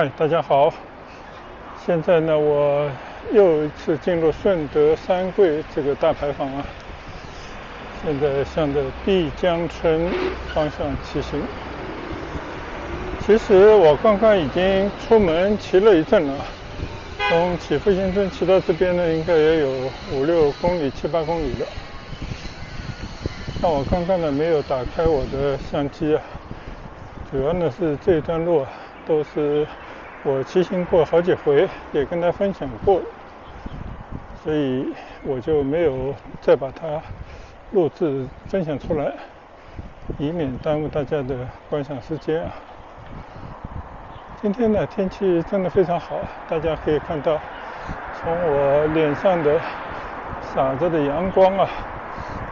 嗨，大家好。现在呢，我又一次进入顺德三桂这个大牌坊啊。现在向着碧江村方向骑行。其实我刚刚已经出门骑了一阵了，从祈福新村骑到这边呢，应该也有5-6公里、7-8公里了。但我刚刚呢没有打开我的相机啊，主要呢是这段路啊都是我骑行过好几回，也跟他分享过，所以我就没有再把它录制分享出来，以免耽误大家的观赏时间啊。今天呢天气真的非常好，大家可以看到从我脸上的洒着的阳光啊，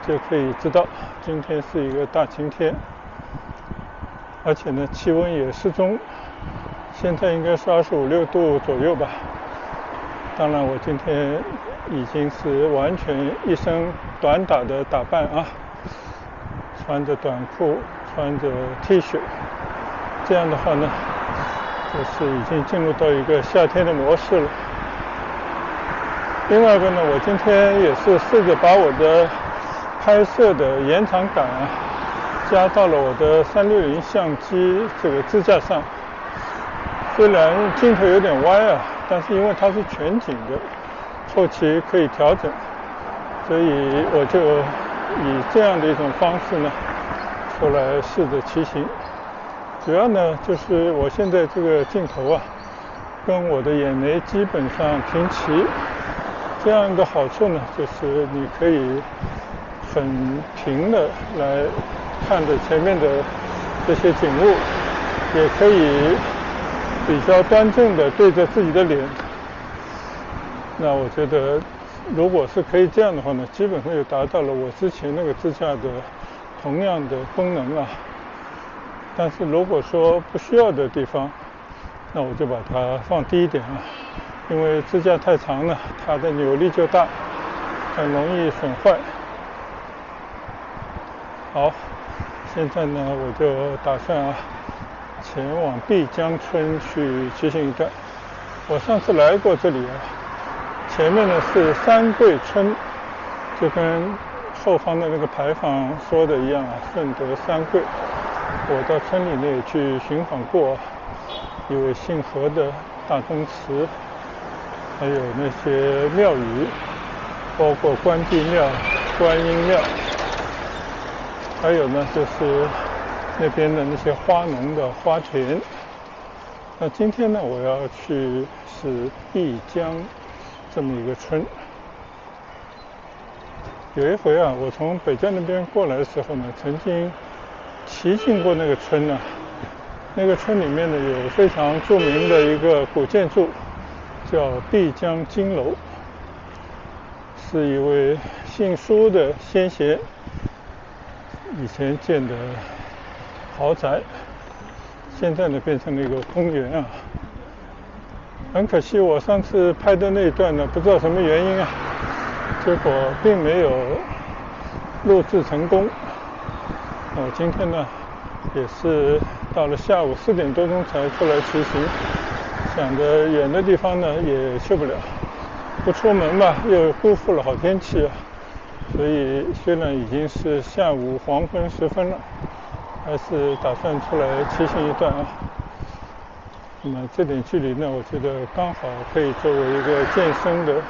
就可以知道今天是一个大晴天，而且呢气温也适中，现在应该是25-26度左右吧。当然我今天已经是完全一身短打的打扮啊，穿着短裤，穿着 T 恤，这样的话呢就是已经进入到一个夏天的模式了。另外一个呢，我今天也是试着把我的拍摄的延长杆啊加到了我的360相机这个支架上。虽然镜头有点歪啊，但是因为它是全景的，后期可以调整，所以我就以这样的一种方式呢出来试着骑行。主要呢就是我现在这个镜头啊跟我的眼眉基本上平齐，这样一个好处呢就是你可以很平的来看着前面的这些景物，也可以比较端正的对着自己的脸。那我觉得如果是可以这样的话呢，基本上就达到了我之前那个支架的同样的功能啊。但是如果说不需要的地方，那我就把它放低一点啊，因为支架太长了，它的扭力就大，很容易损坏。好，现在呢我就打算前往碧江村去骑行一段。我上次来过这里啊，前面呢是三桂村，就跟后方的那个牌坊说的一样啊，顺德三桂。我到村里呢也去寻访过，有姓何的大宗祠，还有那些庙宇，包括关帝庙、观音庙，还有呢就是那边的那些花农的花田。那今天呢我要去是碧江这么一个村。有一回啊，我从北站那边过来的时候呢，曾经骑进过那个村呢。那个村里面呢有非常著名的一个古建筑，叫碧江金楼，是一位姓苏的先贤以前建的豪宅，现在呢变成了一个公园啊。很可惜我上次拍的那一段呢，不知道什么原因啊，结果并没有录制成功。我今天呢也是到了下午4点多钟才出来骑行，想着远的地方呢也去不了，不出门吧又辜负了好天气啊。所以虽然已经是下午黄昏时分了，还是打算出来骑行一段啊。那么这点距离呢，我觉得刚好可以作为一个健身的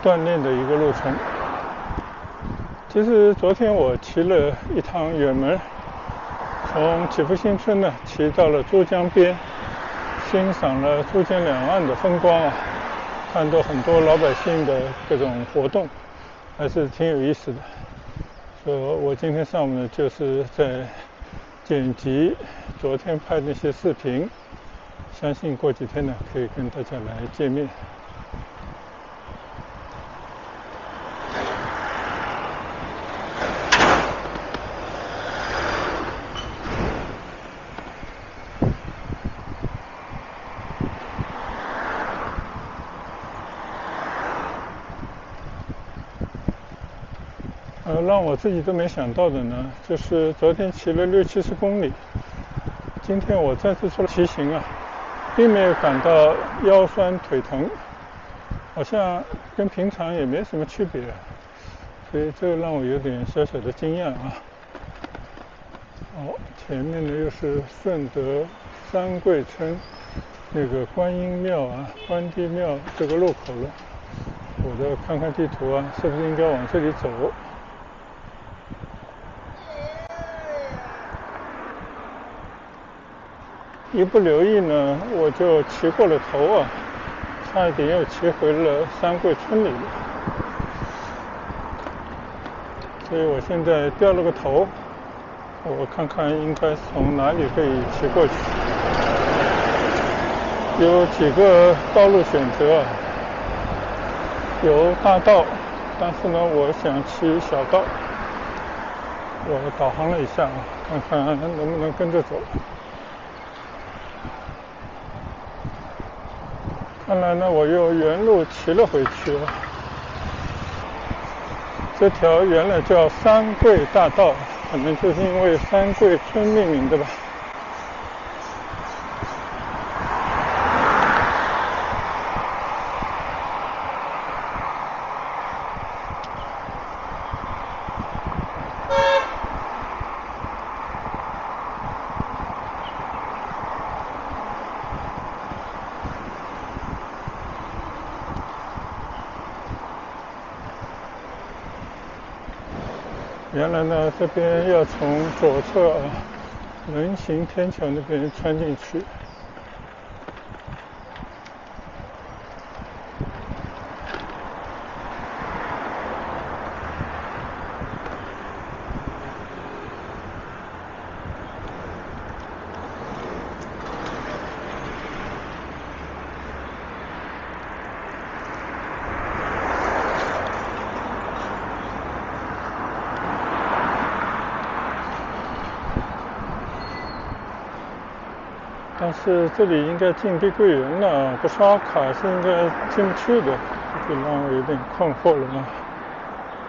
锻炼的一个路程。其实昨天我骑了一趟远门，从祈福新村呢骑到了珠江边，欣赏了珠江两岸的风光啊，看到很多老百姓的各种活动，还是挺有意思的。所以我今天上午呢就是在剪辑昨天拍那些视频，相信过几天呢可以跟大家来见面。让我自己都没想到的呢，就是昨天骑了60-70公里，今天我再次出来骑行啊，并没有感到腰酸腿疼，好像跟平常也没什么区别，所以这让我有点小小的惊讶啊。前面呢又是顺德三桂村那个观音庙啊、关帝庙这个路口了。我再看看地图啊，是不是应该往这里走？一不留意呢，我就骑过了头啊，差一点又骑回了三桂村里了。所以我现在掉了个头，我看看应该从哪里可以骑过去。有几个道路选择，有大道，但是呢，我想骑小道。我导航了一下，看看能不能跟着走。看来呢，我又原路骑了回去了。这条原来叫三桂大道，可能就是因为三桂村命名的吧。原来呢，这边要从左侧人行天桥那边穿进去。但是这里应该进碧桂园了，不刷卡是应该进不去的，这就让我有点困惑了啊。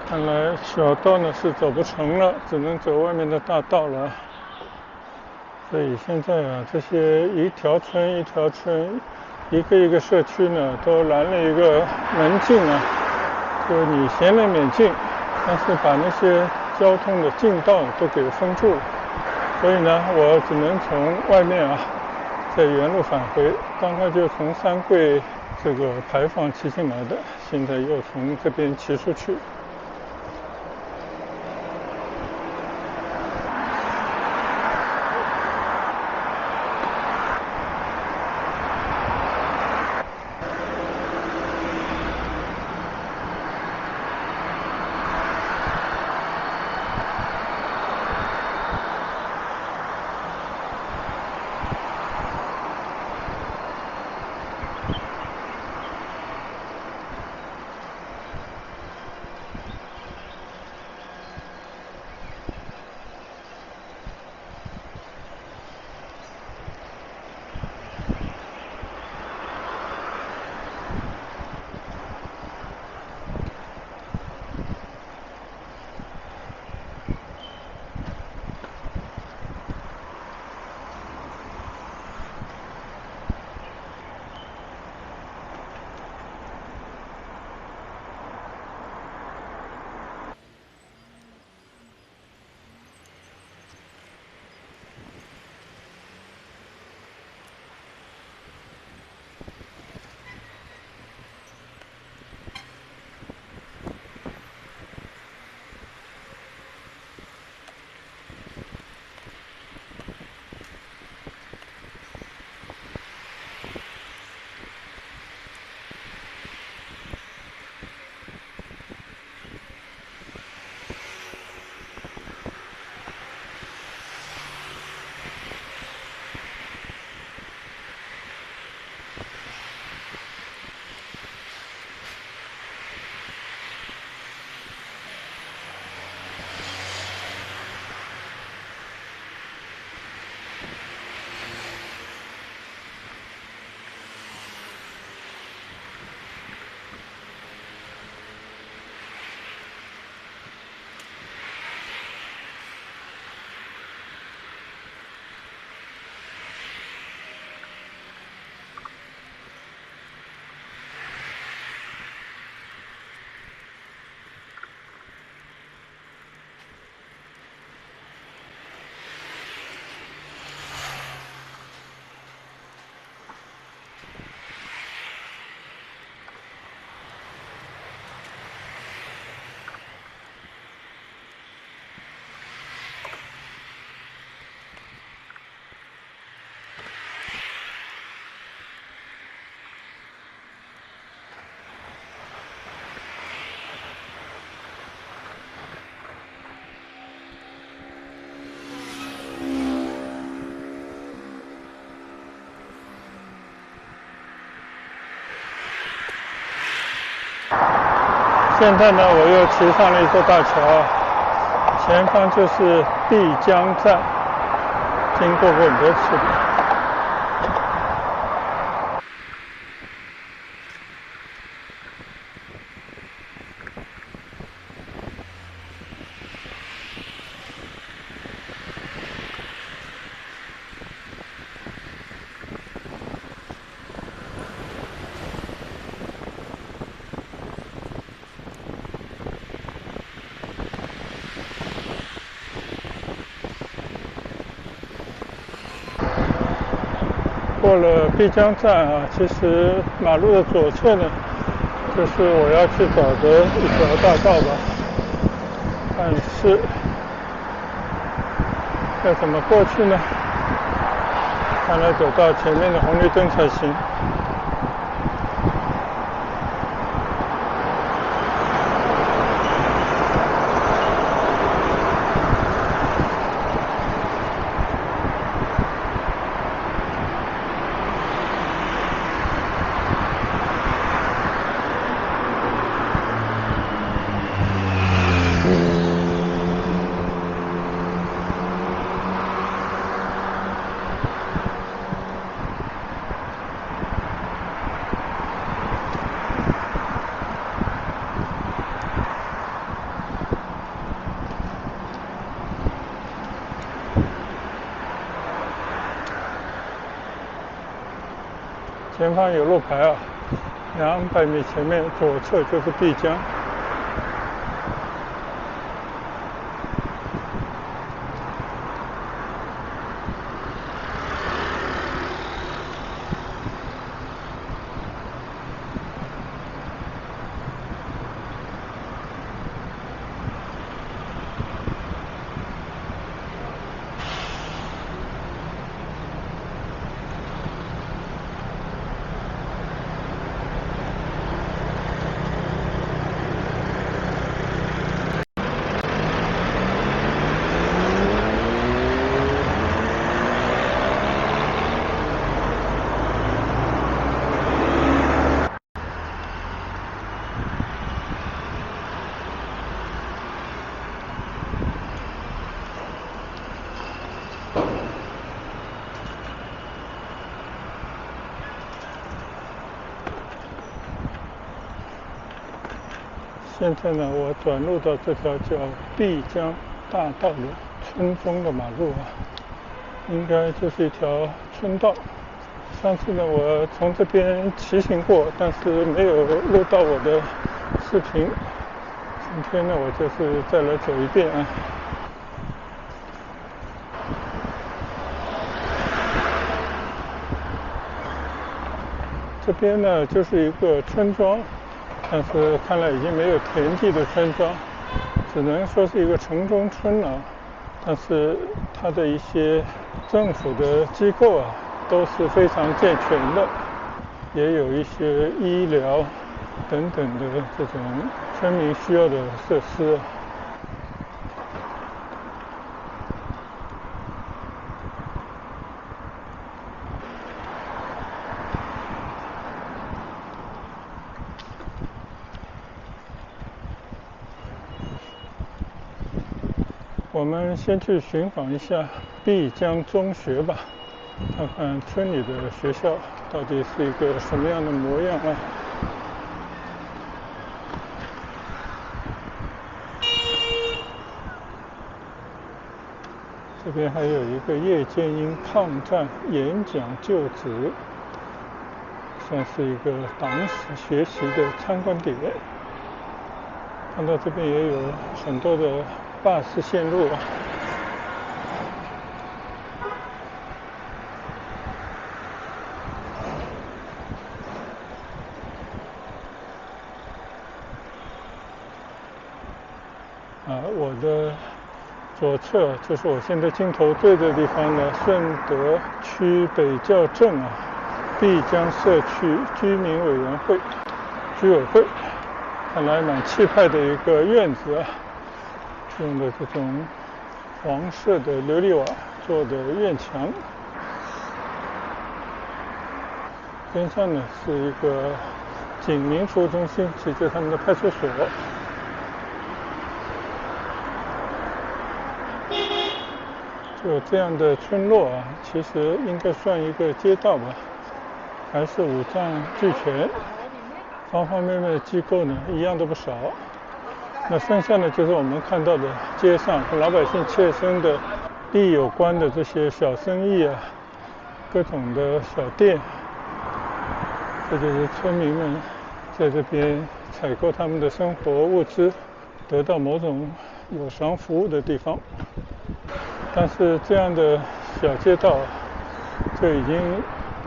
看来小道呢是走不成了，只能走外面的大道了。所以现在啊，这些一条村一条村、一个一个社区呢，都拦了一个门禁啊，就你闲人免进，但是把那些交通的进道都给封住了。所以呢，我只能从外面啊，再原路返回。刚刚就从三桂这个牌坊骑进来的，现在又从这边骑出去。现在呢，我又骑上了一座大桥，前方就是碧江站，经过过很多次的。过了碧江站啊，其实马路的左侧呢，就是我要去找的一条大道吧。但是要怎么过去呢？看来得到前面的红绿灯才行。前方有路牌啊，200米前面左侧就是碧江。现在呢，我转入到这条叫碧江大道的村中的马路啊，应该就是一条村道。上次呢，我从这边骑行过，但是没有录到我的视频。今天呢，我就是再来走一遍啊。这边呢，就是一个村庄。但是看来已经没有田地的村庄，只能说是一个城中村了。但是它的一些政府的机构啊，都是非常健全的，也有一些医疗等等的这种村民需要的设施。我们先去寻访一下碧江中学吧，看看村里的学校到底是一个什么样的模样啊。这边还有一个叶剑英抗战演讲就职，算是一个党史学习的参观点。看到这边也有很多的巴士线路啊。我的左侧就是我现在镜头对的地方呢，顺德区北窖镇啊，碧江社区居民委员会居委会，看来蛮气派的一个院子啊，用的这种黄色的琉璃瓦做的院墙，边上呢是一个景民服务中心，其实就是他们的派出所。就这样的村落啊，其实应该算一个街道吧，还是五脏俱全，方方面面的机构呢一样都不少。那剩下呢就是我们看到的街上和老百姓切身的利益有关的这些小生意啊，各种的小店，这就是村民们在这边采购他们的生活物资，得到某种有偿服务的地方。但是这样的小街道就已经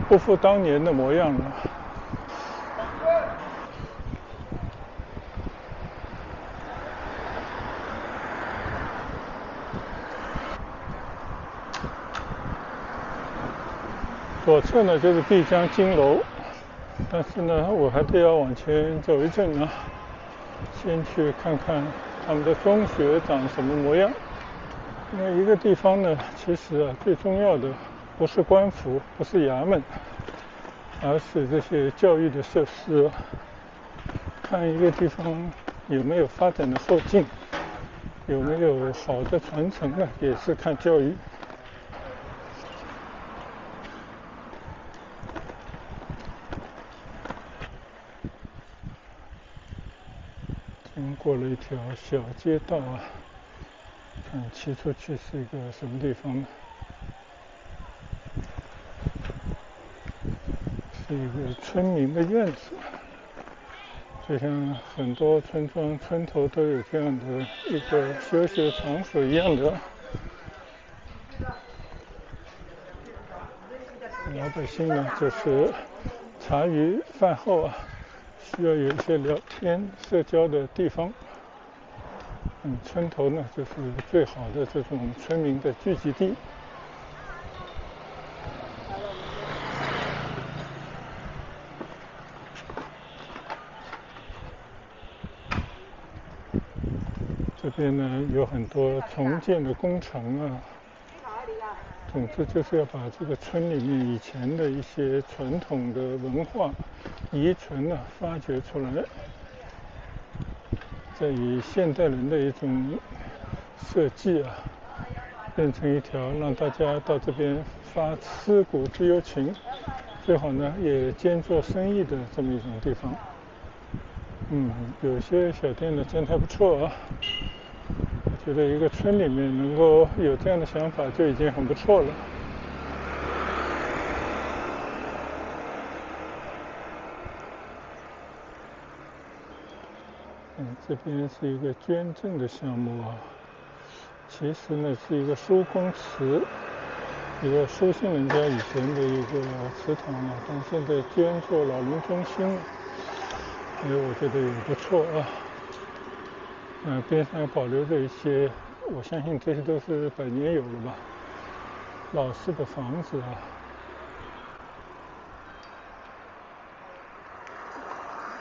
不复当年的模样了。左侧呢就是碧江金楼，但是呢我还得要往前走一阵呢，先去看看他们的中学长什么模样。那一个地方呢，其实啊最重要的不是官府，不是衙门，而是这些教育的设施。看一个地方有没有发展的后劲，有没有好的传承呢，也是看教育。经过了一条小街道啊，看骑出去是一个什么地方呢？是一个村民的院子，就像很多村庄村头都有这样的一个休息的场所一样的。老百姓呢，就是茶余饭后啊，需要有一些聊天社交的地方。村头呢，就是最好的这种村民的聚集地。这边呢有很多重建的工程啊，总之就是要把这个村里面以前的一些传统的文化遗存啊发掘出来，再以现代人的一种设计啊，变成一条让大家到这边发思古之幽情，最好呢也兼做生意的这么一种地方。有些小店的真还不错啊。我觉得一个村里面能够有这样的想法就已经很不错了。这边是一个捐赠的项目啊，其实呢是一个书公祠，一个书信人家以前的一个祠堂啊，但现在捐做老人中心了，我觉得也不错啊。边上保留着一些，我相信这些都是100年有了吧，老式的房子啊。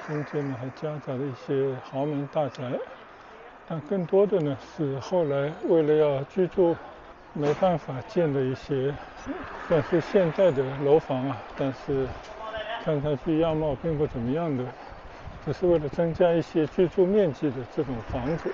中间呢还夹杂了一些豪门大宅，但更多的呢是后来为了要居住没办法建的一些算是现代的楼房啊，但是看上去样貌并不怎么样的，只是为了增加一些居住面积的这种房子。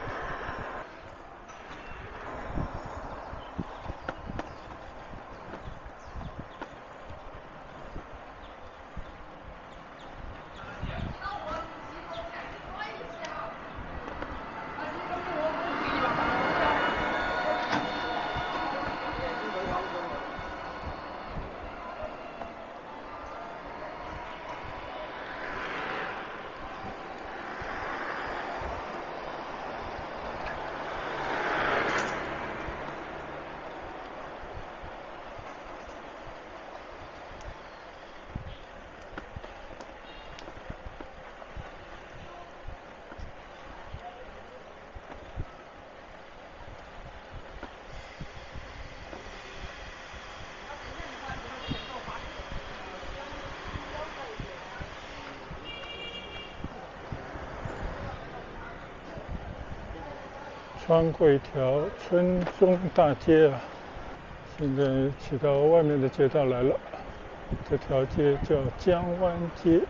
穿过一条村中大街啊，现在骑到外面的街道来了。这条街叫江湾街。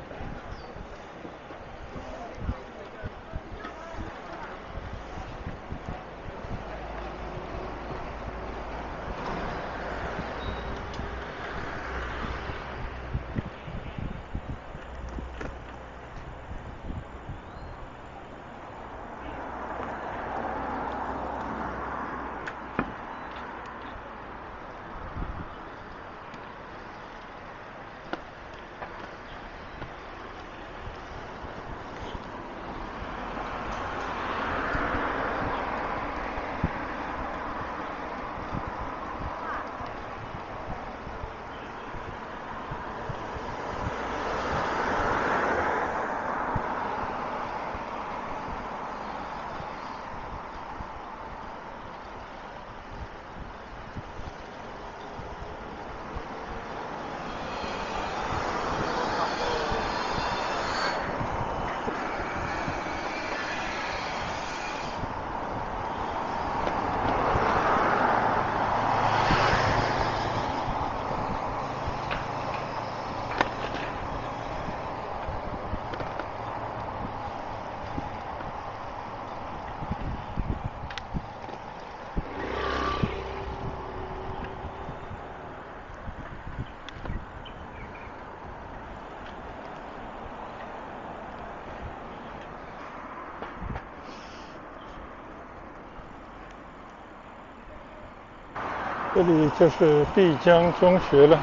这里就是碧江中学了，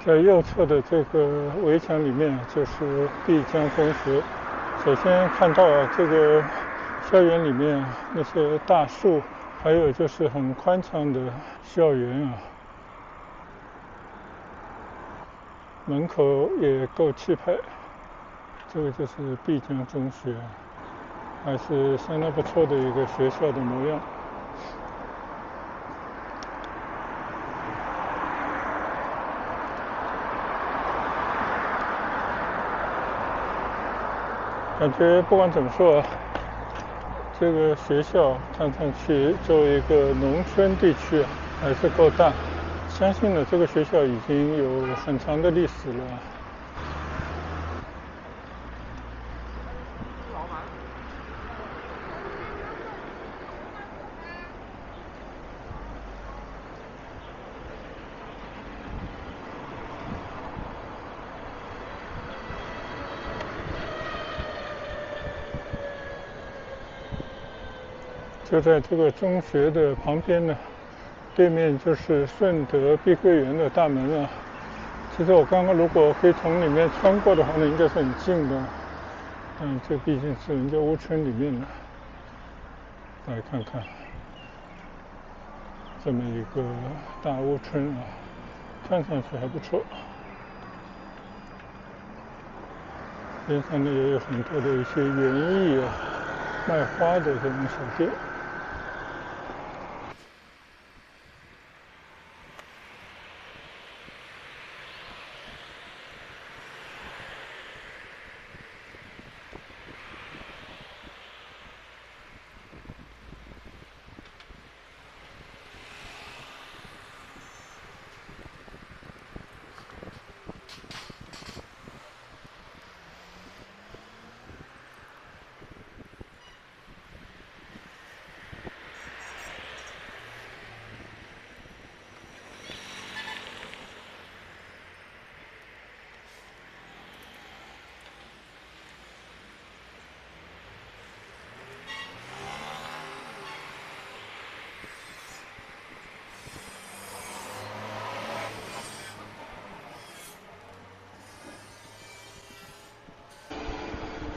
在右侧的这个围墙里面就是碧江中学。首先看到这个校园里面那些大树，还有就是很宽敞的校园啊，门口也够气派。这个就是碧江中学，还是相当不错的一个学校的模样。感觉不管怎么说，这个学校看上去作为一个农村地区还是够大。相信呢，这个学校已经有很长的历史了。就在这个中学的旁边呢，对面就是顺德碧桂园的大门啊。其实我刚刚如果可以从里面穿过的话呢，应该是很近的。这毕竟是人家屋村里面的。来看看这么一个大屋村啊，看上去还不错。边上呢也有很多的一些园艺啊、卖花的这种小店。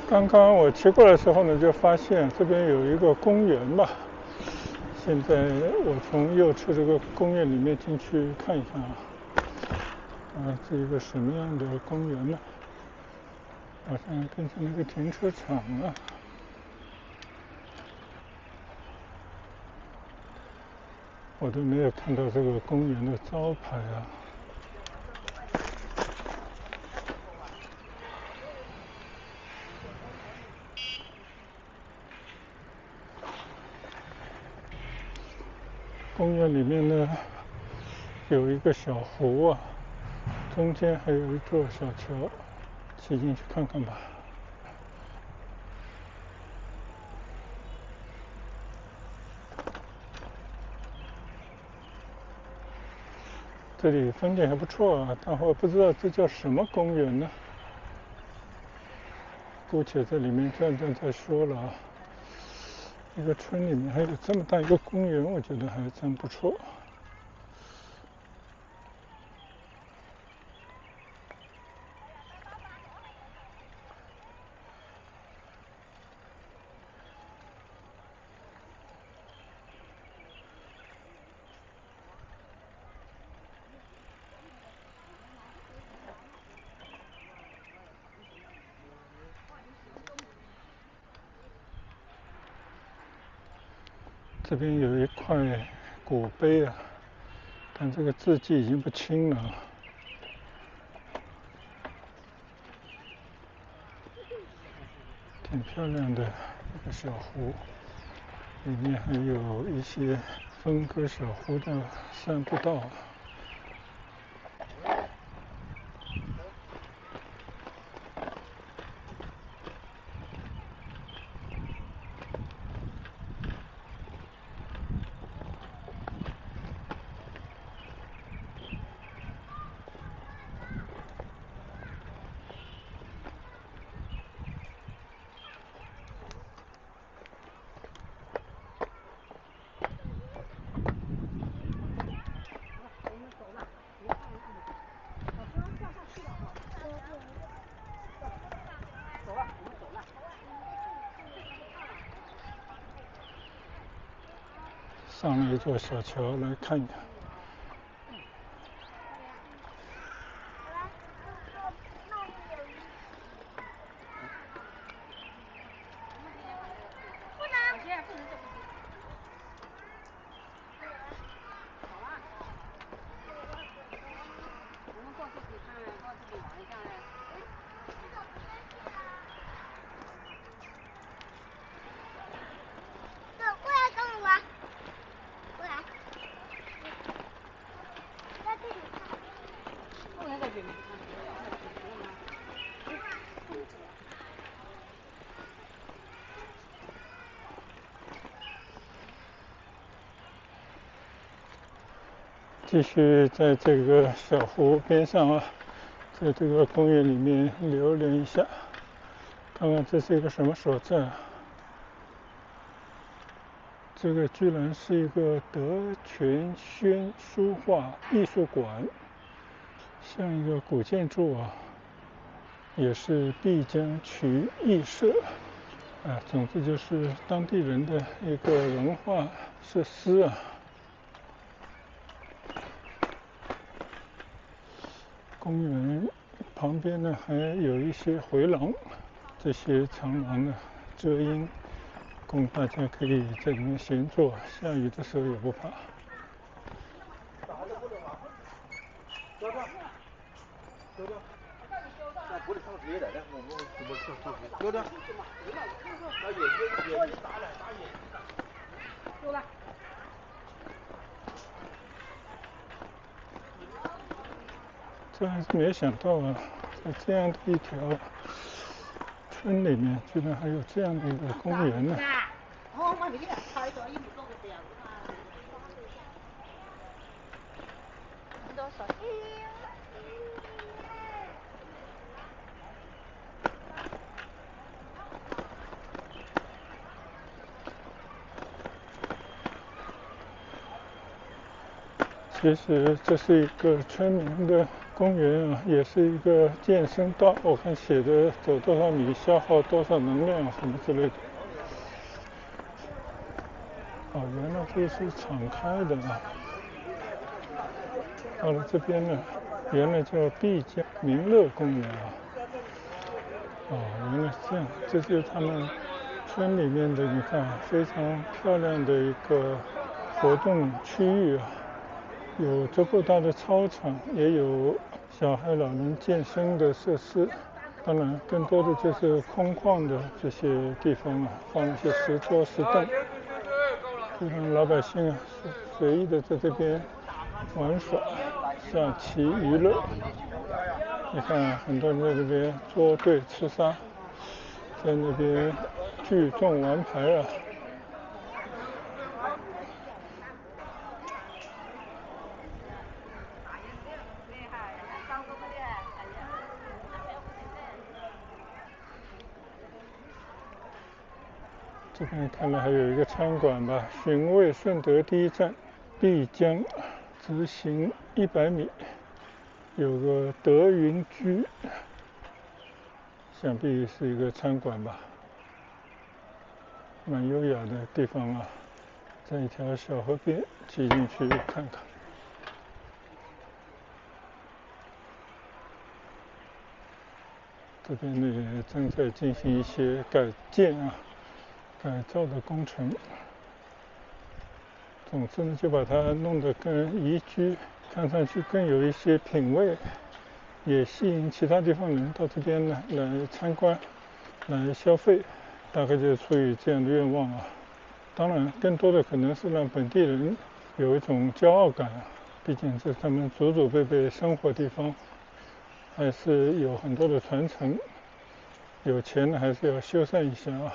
刚刚我骑过来的时候呢，就发现这边有一个公园吧。现在我从右侧这个公园里面进去看一下这一个什么样的公园呢？好像变成了一个停车场了。我都没有看到这个公园的招牌啊。公园里面呢有一个小湖啊，中间还有一座小桥，骑进去看看吧。这里风景还不错啊，但我不知道这叫什么公园呢。姑且在里面转转再说了啊。一个村里面还有这么大一个公园，我觉得还真不错。这边有一块古碑啊，但这个字迹已经不清了。挺漂亮的一个小湖，里面还有一些分割小湖的散步道。上了一座小桥来看一看。继续在这个小湖边上啊，在这个公园里面流连一下，看看这是一个什么所在啊？这个居然是一个德全轩书画艺术馆，像一个古建筑啊，也是必将曲艺社啊，总之就是当地人的一个文化设施啊。公园旁边呢还有一些回廊，这些长廊呢遮阴，供大家可以在里面闲坐，下雨的时候也不怕。这还是没想到啊，在这样的一条村里面，居然还有这样的一个公园呢。其实这是一个村民的公园啊，也是一个健身道。我看写着走多少米消耗多少能量什么之类的。哦，原来这是敞开的啊。到了这边呢，原来叫碧江民乐公园啊。哦，原来是这样，这就是他们村里面的，你看非常漂亮的一个活动区域啊。有足够大的操场，也有小孩老人健身的设施，当然更多的就是空旷的这些地方啊，放一些石桌石凳，就让老百姓啊随意的在这边玩耍、下棋娱乐。你看啊，很多人在这边捉对吃杀，在那边聚众玩牌啊。这边看来还有一个餐馆吧，寻味顺德第一站，碧江直行100米，有个德云居，想必是一个餐馆吧，蛮优雅的地方啊，在一条小河边，骑进去看看。这边呢也正在进行一些改建啊、改造的工程。总之呢，就把它弄得更宜居，看上去更有一些品味，也吸引其他地方人到这边呢来参观、来消费，大概就是出于这样的愿望啊。当然，更多的可能是让本地人有一种骄傲感，毕竟这是他们祖祖辈辈生活地方，还是有很多的传承。有钱呢，还是要修缮一下啊，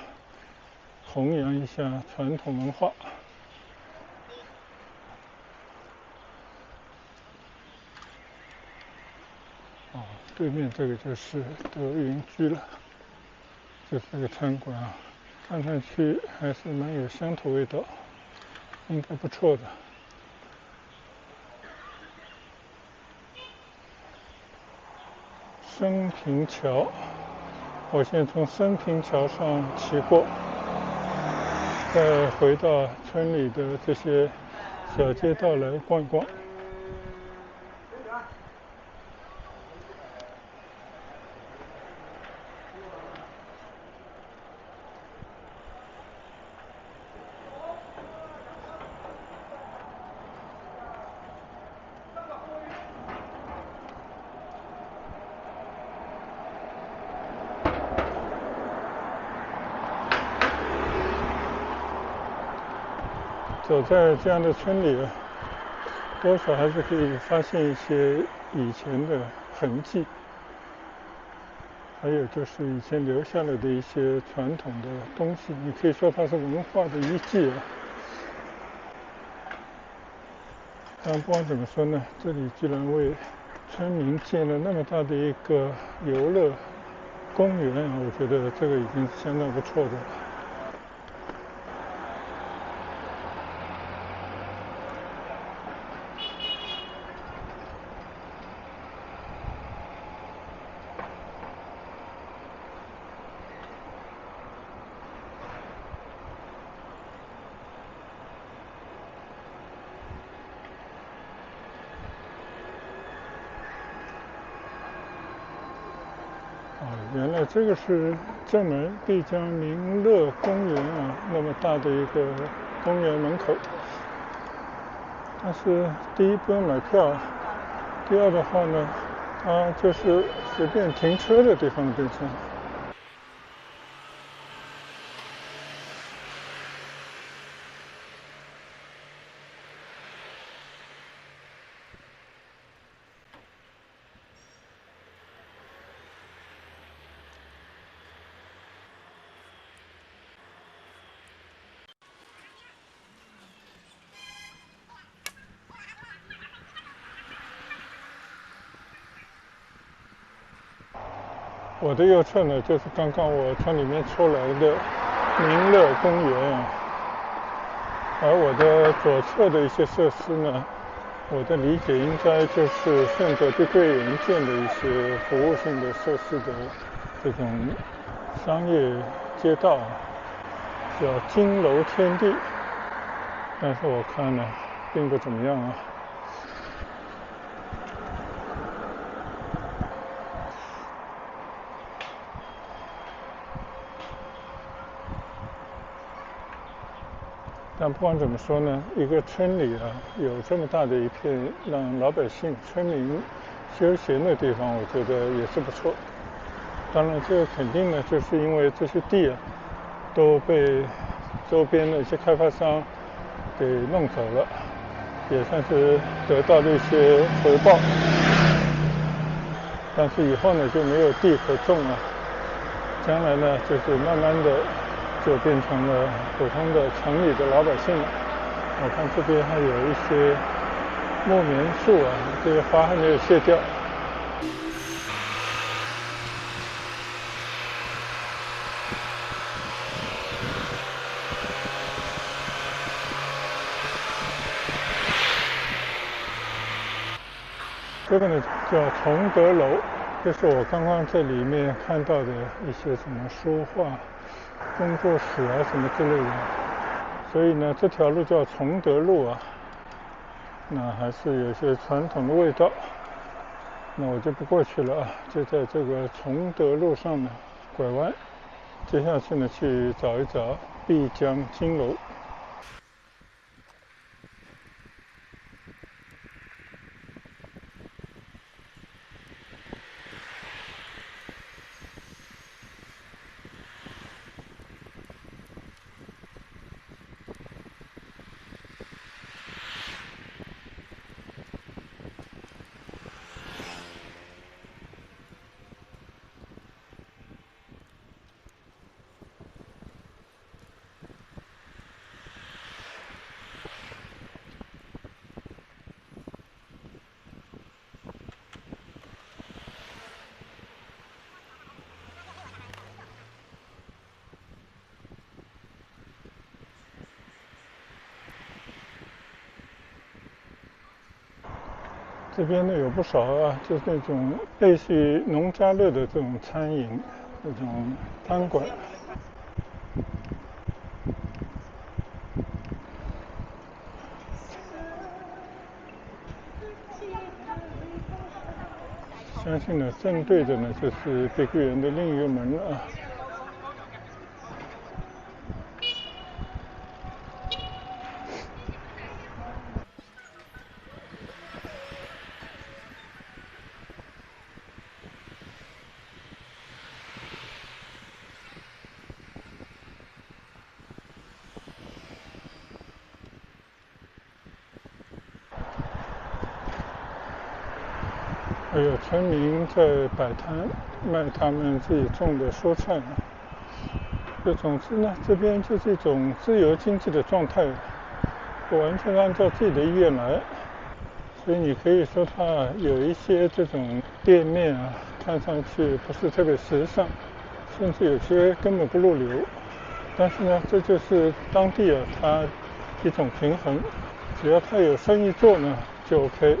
弘扬一下传统文化。对面这个就是德云居了，就是这个餐馆啊，看上去还是蛮有乡土味道，应该不错的。升平桥，我先从升平桥上骑过。再回到村里的这些小街道来逛一逛。走在这样的村里，多少还是可以发现一些以前的痕迹，还有就是以前留下来的一些传统的东西，你可以说它是文化的遗迹啊。但不管怎么说呢，这里居然为村民建了那么大的一个游乐公园，我觉得这个已经是相当不错的了。原来这个是正门碧江民乐公园啊，那么大的一个公园门口。但是第一不用买票，第二的话呢，它就是随便停车的地方变成。我的右侧呢，就是刚刚我从里面出来的民乐公园，而我的左侧的一些设施呢，我的理解应该就是顺着碧桂园建的一些服务性的设施的这种商业街道，叫金楼天地，但是我看呢，并不怎么样啊。但不管怎么说呢，一个村里啊，有这么大的一片让老百姓、村民休闲的地方，我觉得也是不错。当然，这个肯定呢，就是因为这些地啊，都被周边的一些开发商给弄走了，也算是得到了一些回报。但是以后呢，就没有地可种了，将来呢，就是慢慢的就变成了普通的城里的老百姓了。我看这边还有一些木棉树啊，这个花还没有谢掉。这个呢叫崇德楼，就是我刚刚在里面看到的一些什么书画工作室啊什么之类的。所以呢，这条路叫崇德路啊，那还是有些传统的味道。那我就不过去了啊，就在这个崇德路上呢拐弯，接下去呢去找一找碧江金楼。这边呢有不少啊，就是那种类似于农家乐的这种餐饮，这种餐馆。相信呢，正对着呢就是碧桂园的另一个门了啊。还有村民在摆摊卖他们自己种的蔬菜呢。总之呢，这边就是一种自由经济的状态，完全按照自己的意愿来。所以你可以说它有一些这种店面啊，看上去不是特别时尚，甚至有些根本不入流。但是呢，这就是当地啊它一种平衡，只要它有生意做呢，就 OK。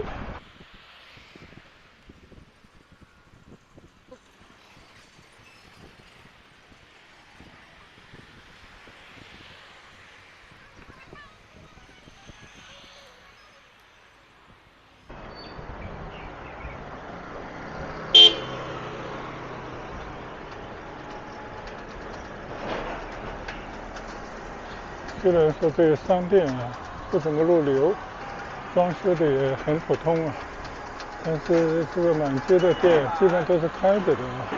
虽然说这个商店啊不怎么入流，装修的也很普通啊，但是这个满街的店基本都是开着的啊，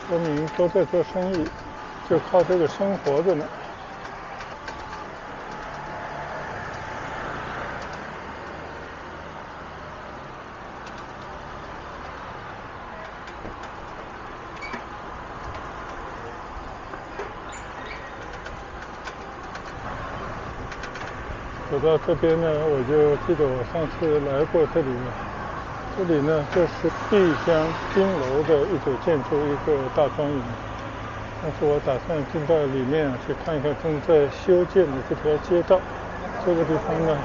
说明都在做生意，就靠这个生活着呢。走到这边呢，我就记得我上次来过这里了。这里呢，就是碧江金楼的一组建筑，一个大庄园。但是我打算进到里面去看一看正在修建的这条街道。这个地方呢，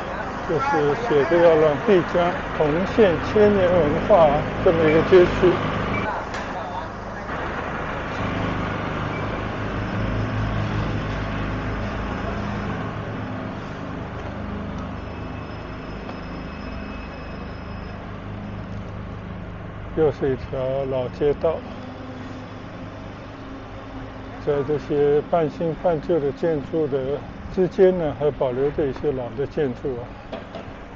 就是写着要让碧江重现千年文化这么一个街区。又是一条老街道，在这些半新半旧的建筑的之间呢，还保留着一些老的建筑啊，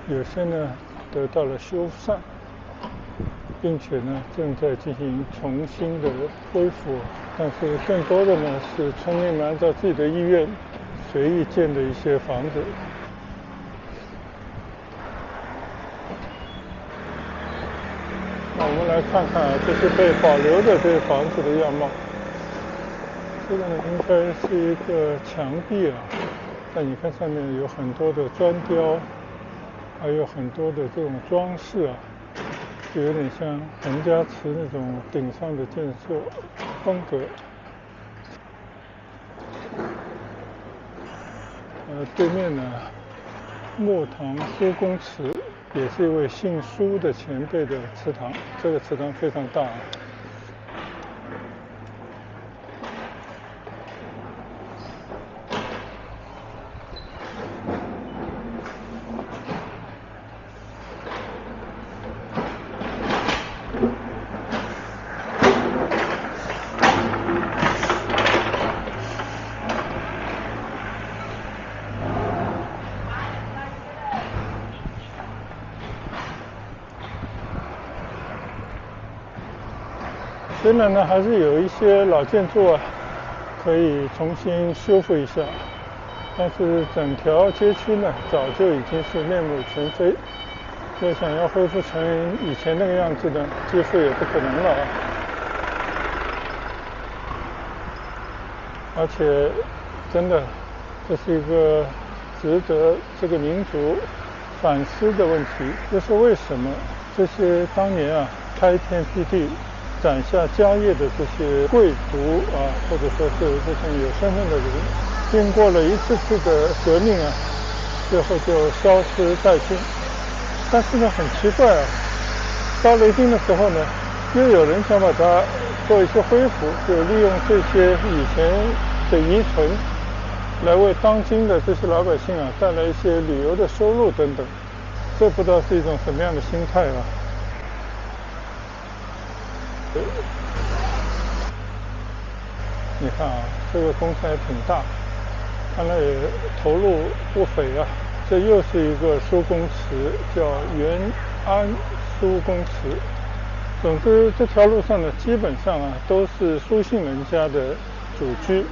有些呢得到了修缮，并且呢正在进行重新的恢复，但是更多的呢是村民们按照自己的意愿随意建的一些房子。那我们来看看这些被保留的这些房子的样貌。这个呢应该是一个墙壁啊，但你看上面有很多的砖雕，还有很多的这种装饰啊，就有点像横家祠那种顶上的建设风格。对面呢，木堂苏公祠也是一位姓苏的前辈的祠堂，这个祠堂非常大。虽然呢还是有一些老建筑啊可以重新修复一下，但是整条街区呢早就已经是面目全非，要想要恢复成以前那个样子呢，几乎也不可能了啊。而且真的这是一个值得这个民族反思的问题，就是为什么这些当年啊开天辟地斩下家业的这些贵族啊，或者说是这种有身份的人，经过了一次次的革命啊，最后就消失殆尽。但是呢，很奇怪啊，到了一定的时候呢，又有人想把它做一些恢复，就利用这些以前的遗存，来为当今的这些老百姓啊带来一些旅游的收入等等。这不知道是一种什么样的心态啊。你看啊，这个工程还挺大，看来也投入不菲啊。这又是一个苏公祠，叫元安苏公祠。总之，这条路上呢，基本上啊都是苏姓人家的祖居。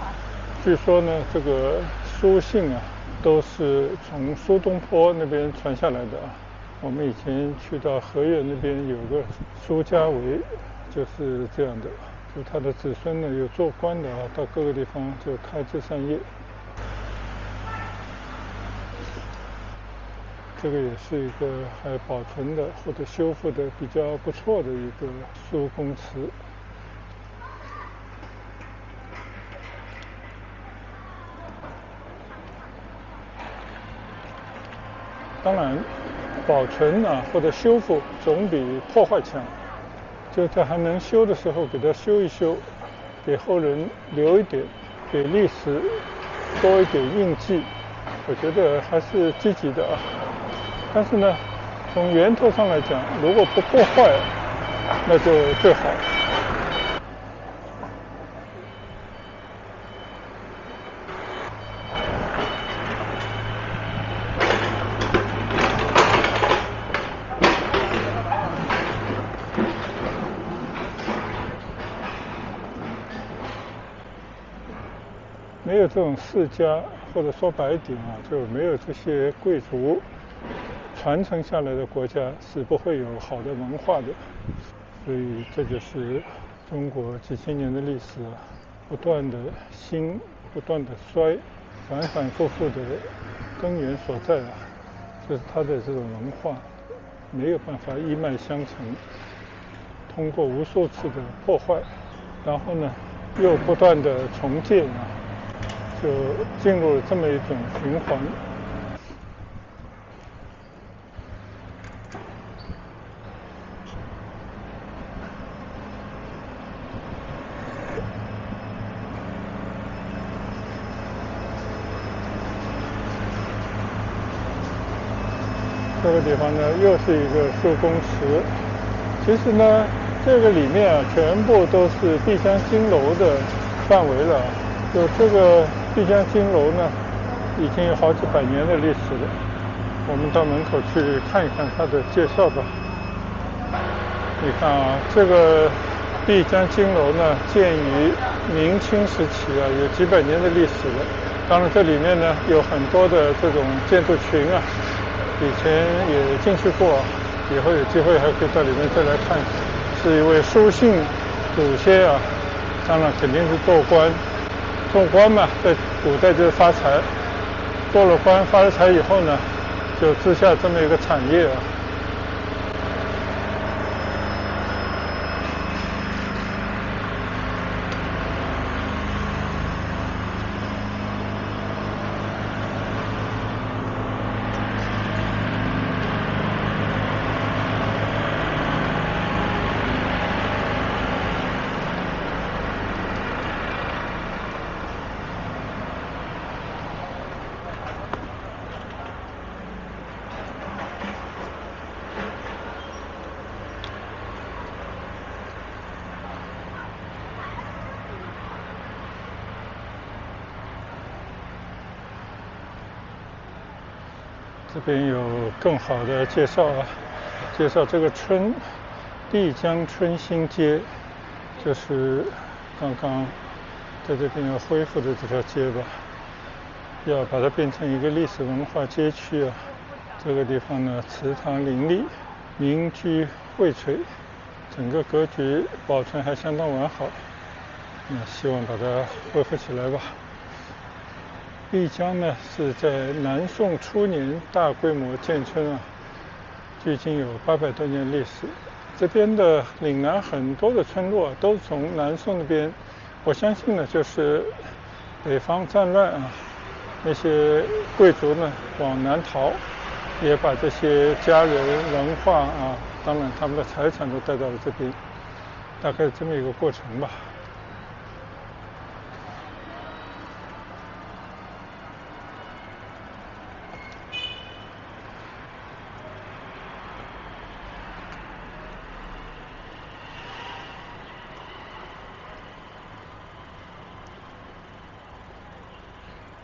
据说呢，这个苏姓啊，都是从苏东坡那边传下来的啊。我们以前去到河岳那边有个苏家围，就是这样的。就他的子孙呢，有做官的啊，到各个地方就开枝散叶。这个也是一个还保存的或者修复的比较不错的一个苏公祠。当然，保存啊或者修复总比破坏强。就在还能修的时候给它修一修，给后人留一点，给历史多一点印记，我觉得还是积极的啊。但是呢，从源头上来讲，如果不破坏，那就最好。没有这种世家，或者说白一点啊，就没有这些贵族传承下来的国家是不会有好的文化的。所以这就是中国几千年的历史啊，不断的兴，不断的衰，反反复复的根源所在啊，就是它的这种文化没有办法一脉相承，通过无数次的破坏，然后呢又不断的重建啊，就进入了这么一种循环。这个地方呢，又是一个苏公祠。其实呢，这个里面啊，全部都是碧江金楼的范围了。就这个碧江金楼呢，已经有好几百年的历史了。我们到门口去看一看它的介绍吧。你看啊，这个碧江金楼呢，建于明清时期啊，有几百年的历史了。当然，这里面呢有很多的这种建筑群啊。以前也进去过，以后有机会还可以到里面再来看。是一位苏姓祖先啊，当然肯定是做官，做官嘛，在古代就是发财。做了官发了财以后呢，就支下这么一个产业啊。这边有更好的介绍啊，介绍这个村，碧江村新街，就是刚刚在这边要恢复的这条街吧，要把它变成一个历史文化街区啊。这个地方呢，祠堂林立，民居荟萃，整个格局保存还相当完好。那希望把它恢复起来吧。碧江呢是在南宋初年大规模建村啊，距今有800多年历史。这边的岭南很多的村落都从南宋那边，我相信呢就是北方战乱啊，那些贵族呢往南逃，也把这些家人文化啊，当然他们的财产都带到了这边，大概这么一个过程吧。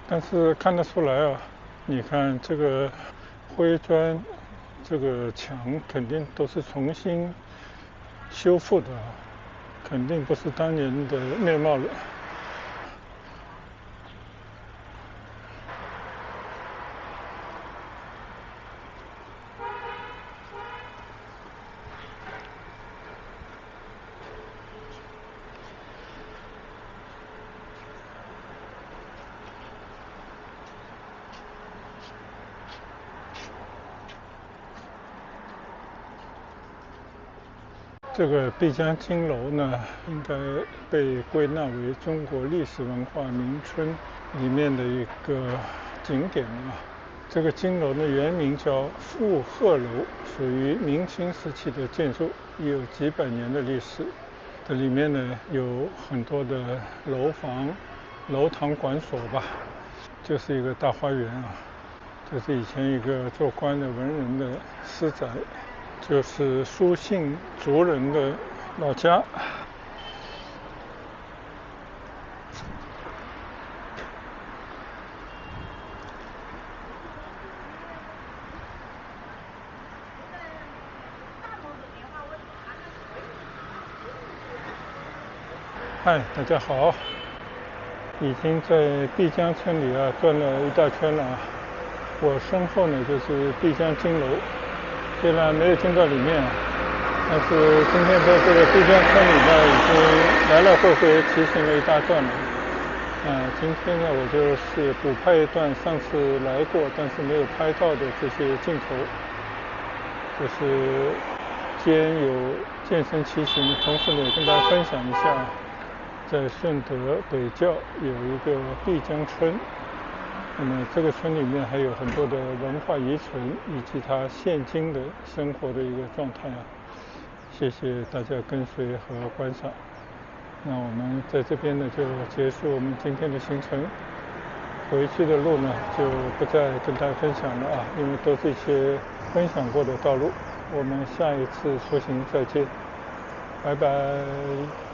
但是看得出来啊，你看这个灰砖，这个墙肯定都是重新修复的，肯定不是当年的面貌了。这个碧江金楼呢，应该被归纳为中国历史文化名村里面的一个景点啊。这个金楼呢，原名叫富鹤楼，属于明清时期的建筑，有几百年的历史。这里面呢，有很多的楼房、楼堂馆所吧，就是一个大花园啊。这是以前一个做官的文人的私宅。就是苏姓族人的老家。嗨，大家好，已经在碧江村里啊转了一大圈了啊。我身后呢就是碧江金楼，虽然没有进到里面，但是今天在这个碧江村里呢已经来来回回骑行了一大段了。今天呢我就是补拍一段上次来过但是没有拍到的这些镜头，就是兼有健身骑行，同时呢也跟大家分享一下，在顺德北窖有一个碧江村。那么这个村里面还有很多的文化遗存以及它现今的生活的一个状态啊。谢谢大家跟随和观赏。那我们在这边呢就结束我们今天的行程，回去的路呢就不再跟大家分享了啊，因为都是一些分享过的道路。我们下一次出行再见，拜拜。